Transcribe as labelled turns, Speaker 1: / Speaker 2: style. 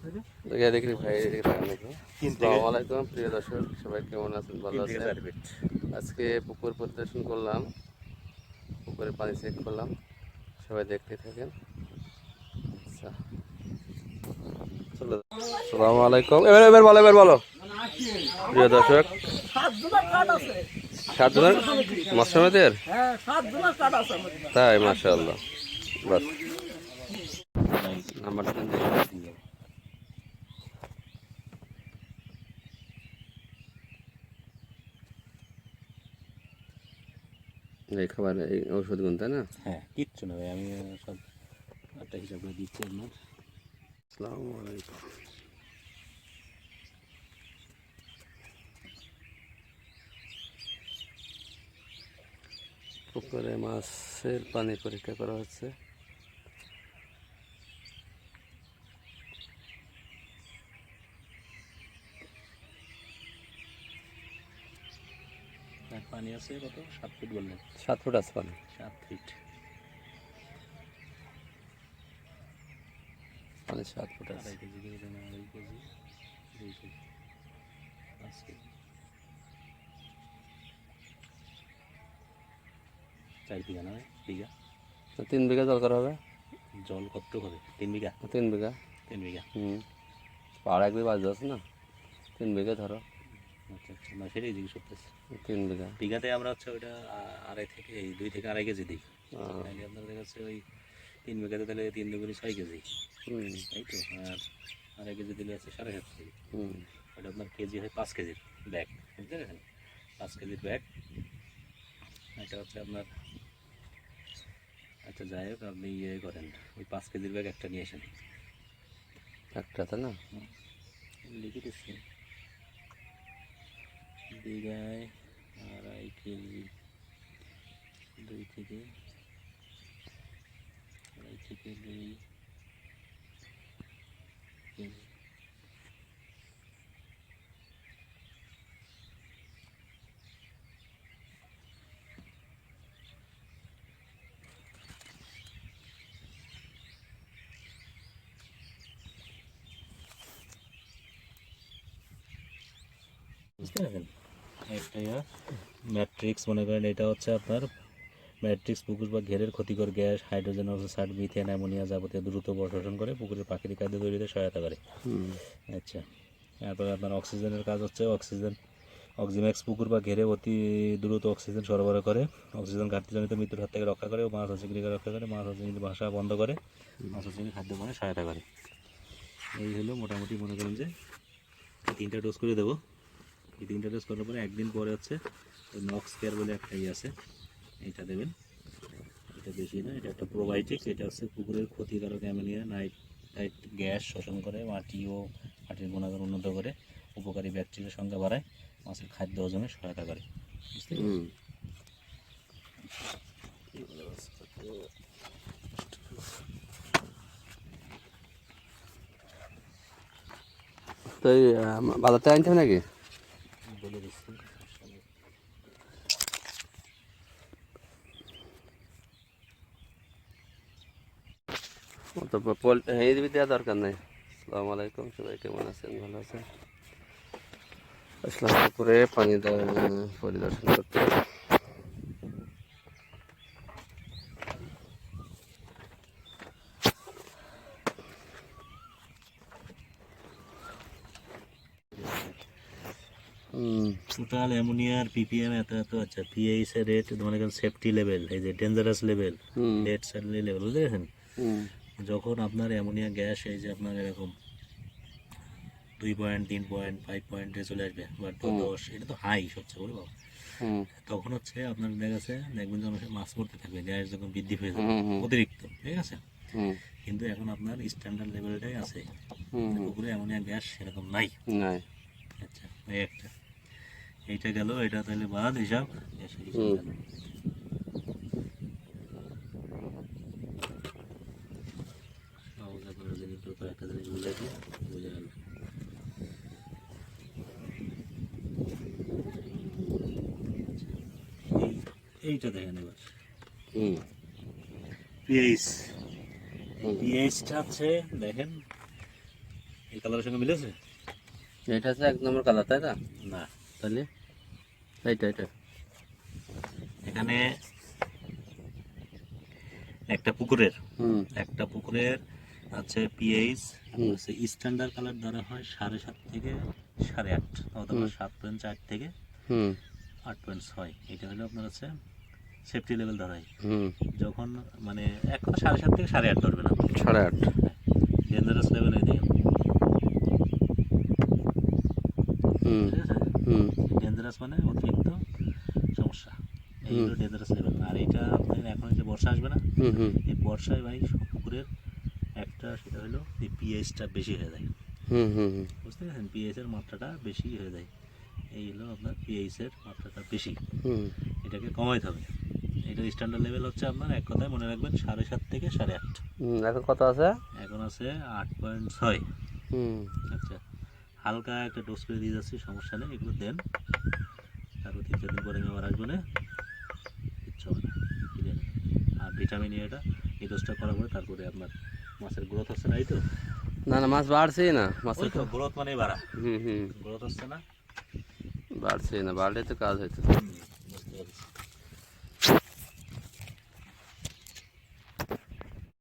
Speaker 1: দেখি ভাই আসসালামু আলাইকুম প্রিয় দর্শক, সবাই কেমন আছেন? ভালো আছেন? আজকে পুকুর পরিদর্শন করলাম, পুকুরে পানি চেক করলাম, সবাই দেখতে থাকেন। আচ্ছা, আসসালামু আলাইকুম। এবার বলো প্রিয় দর্শক, 7 জনের মৎস্যমেদের, তাই মাশাআল্লাহ। বাস নাম্বারটা দিয়ে এই খাবার, এই ঔষধগুলো, তাই না?
Speaker 2: হ্যাঁ, কিচ্ছু না ভাই, আমি সব একটা হিসাব করে দিচ্ছি আপনার।
Speaker 1: আসসালামু আলাইকুম। পুকুরে মাছের পানি পরীক্ষা করা হচ্ছে।
Speaker 2: পানি আছে কত? 7 ফিট বললেন?
Speaker 1: 7 ফুট আছে পানি।
Speaker 2: 7 ফিট
Speaker 1: পানি 7 ফুট আছে।
Speaker 2: 2.5 কেজি করে দেন, 2.5 কেজি, 2 কেজি, 5 কেজি, 4 বিঘা না? বিঘা
Speaker 1: 3 বিঘা জল করা হবে।
Speaker 2: জল কত হবে? 3 বিঘা?
Speaker 1: 3 বিঘা।
Speaker 2: 3 বিঘা।
Speaker 1: পাড়া 1 বিঘা বাজ আছে না, 3 বিঘা ধরো।
Speaker 2: আচ্ছা আচ্ছা, না সেটাই জিজ্ঞেস করতেছি।
Speaker 1: 3 বিঘা।
Speaker 2: বিঘাতে আমরা হচ্ছে ওইটা 2 থেকে 2.5 কেজি দিই। তাহলে আপনাদের কাছে ওই 3 বিঘাতে তাহলে 3 দুগুণে 6 কেজি, তাই তো? আর 2.5 কেজি দিলে আছে 7.5 কেজি। ওটা আপনার কেজি হয় 5 কেজির ব্যাগ, বুঝতে পেরেছেন? 5 কেজির ব্যাগ। এটা হচ্ছে আপনার, আচ্ছা যাই হোক, আপনি ইয়ে করেন, ওই 5 কেজির ব্যাগ একটা নিয়ে আসেন।
Speaker 1: একটা, তাই না?
Speaker 2: লিখে দিচ্ছি, বিঘায় 2.5 কেজি, 2 থেকে 2.5 থেকে 2 কেজি। বুঝতে পারছেন? একটা ম্যাট্রিক্স মনে করেন, এটা হচ্ছে আপনার ম্যাট্রিক্স পুকুর বা ঘেরের ক্ষতিকর gas, hydrogen oxide, methane, ammonia যাবতীয় দ্রুত বর্ষণ করে পুকুরের প্রাকৃতিক খাদ্য তৈরিতে সহায়তা করে। আচ্ছা, তারপরে আপনার অক্সিজেনের কাজ হচ্ছে অক্সিম্যাক্স পুকুর বা ঘেরে অতি দ্রুত অক্সিজেন সরবরাহ করে, অক্সিজেন ঘাটতিজনিত মৃত্যুর হাত থেকে রক্ষা করে, মাছ হস্যিকে রক্ষা করে, মাছ হস্যিকে ভাষা বন্ধ করে, মাছ হস্যিকে খাদ্য পানে সহায়তা করে। এই হলো মোটামুটি, মনে করেন যে 3টা ডোজ করে দেবো। এই 3টা ডোজ করার পরে 1 দিন পরে হচ্ছে ওই নক্স কেয়ার বলে একটা আছে, এইটা দেবেন। এটা বেশি না, এটা একটা প্রোবায়োটিক্স। এটা হচ্ছে পুকুরের ক্ষতিকারক অ্যামোনিয়া নাইট্রেট গ্যাস শোষণ করে, মাটির গুণাগুণ উন্নত করে, উপকারী ব্যাকটেরিয়ার সংখ্যা বাড়ায়, মাছের খাদ্য হজমে সহায়তা করে। বুঝতে পারছেন?
Speaker 1: তো এই বাজার থেকে আনতে হবে নাকি?
Speaker 2: বলে দিচ্ছি।
Speaker 1: তো পোল্ট্রি এই দেওয়া দরকার নেই। আসসালামু আলাইকুম, সবাই কেমন আছেন? ভালো আছেন? আসলাম পুকুরে পানি পরিদর্শন করতে।
Speaker 2: টোটাল অ্যামোনিয়ার পিপিএম এত এত। আচ্ছা, পিএইচ এর রেট, মনে করেন সেফটি লেভেল, এই যে dangerous level, dead salary level, বুঝতে পেরেছেন? যখন আপনার অ্যামোনিয়া গ্যাস এই যে আপনার এরকম 2 পয়েন্ট, 3 পয়েন্ট, 5 পয়েন্টে চলে আসবে, বা 10, এটা তো হাই সবচেয়ে বড় বাবা। তখন হচ্ছে আপনার দেখবেন যে অনেক মাছ মরতে থাকবে, গ্যাস যখন বৃদ্ধি হয়ে যাবে অতিরিক্ত, ঠিক আছে? কিন্তু এখন আপনার স্ট্যান্ডার্ড লেভেলটাই আছে, পুকুরে অ্যামোনিয়া গ্যাস সেরকম নাই। আচ্ছা, এই একটা, এইটা গেল, এটা তাহলে বাদ হিসাব, গ্যাসের হিসাব গেল। সহজে করে জিনিস তো একটা জিনিস বুঝে গেল। এইটা দেখেন এবার, পিএইচটা হচ্ছে দেখেন এই কালারের সঙ্গে মিলেছে?
Speaker 1: এটা হচ্ছে 1 নম্বর কালার, তাই না?
Speaker 2: না,
Speaker 1: তাহলে এইটা
Speaker 2: এখানে একটা পুকুরের
Speaker 1: হুম
Speaker 2: আছে পিএইচ আছে স্ট্যান্ডার্ড কালার ধরা হয় 7.5 থেকে 8.5, অথবা 7.4 থেকে
Speaker 1: হুম
Speaker 2: 8.6। এটা হলো আপনার আছে সেফটি লেভেল ধরা হয়।
Speaker 1: হুম
Speaker 2: যখন মানে এক কথা 7.5 থেকে 8.5 ধরবেন আপনি।
Speaker 1: 8.5
Speaker 2: ডেঞ্জারাস লেভেল এই দেখেন,
Speaker 1: হুম
Speaker 2: ঠিক আছে?
Speaker 1: হুম
Speaker 2: ডেঞ্জারাস মানে অতিরিক্ত সমস্যা, এই হলো ডেঞ্জারাস লেভেল। আর এইটা আপনার এখন যে বর্ষা আসবে না,
Speaker 1: হুম হুম
Speaker 2: এই বর্ষায় ভাই সব পুকুরের একটা সেটা হলো এই পিএইচটা বেশি হয়ে যায়।
Speaker 1: হুম হুম
Speaker 2: বুঝতে পেরেছেন? পিএইচের মাত্রাটা বেশি হয়ে যায়। এই হলো আপনার পিএইচের মাত্রাটা বেশি,
Speaker 1: হুম
Speaker 2: এটাকে কমাইতে হবে। এটার স্ট্যান্ডার্ড লেভেল হচ্ছে আপনার, এক কথায় মনে রাখবেন, 7.5 থেকে 8.5।
Speaker 1: এখন কত আছে?
Speaker 2: এখন আছে 8.6।
Speaker 1: হুম
Speaker 2: আচ্ছা, হালকা একটা ডোজ করে দিয়ে যাচ্ছি, সমস্যা নেই, এগুলো দেন। তারপর 3-4 দিন পরে আমি আবার আসবো না, কিচ্ছু হবে না, ক্লিয়ার। আর ভিটামিন এটা এই ডোজটা করার পরে তারপরে আপনার মাছের গ্রোথ হচ্ছে না, এই তো
Speaker 1: না না, মাছ বাড়ছেই না, মাছের
Speaker 2: ওই তো গ্রোথ মানেই বাড়া,
Speaker 1: হুম
Speaker 2: গ্রোথ হচ্ছে না।
Speaker 1: বাড়ছেই না, বাড়লে তো কাজ হইতো।
Speaker 2: বুঝতে পারছি।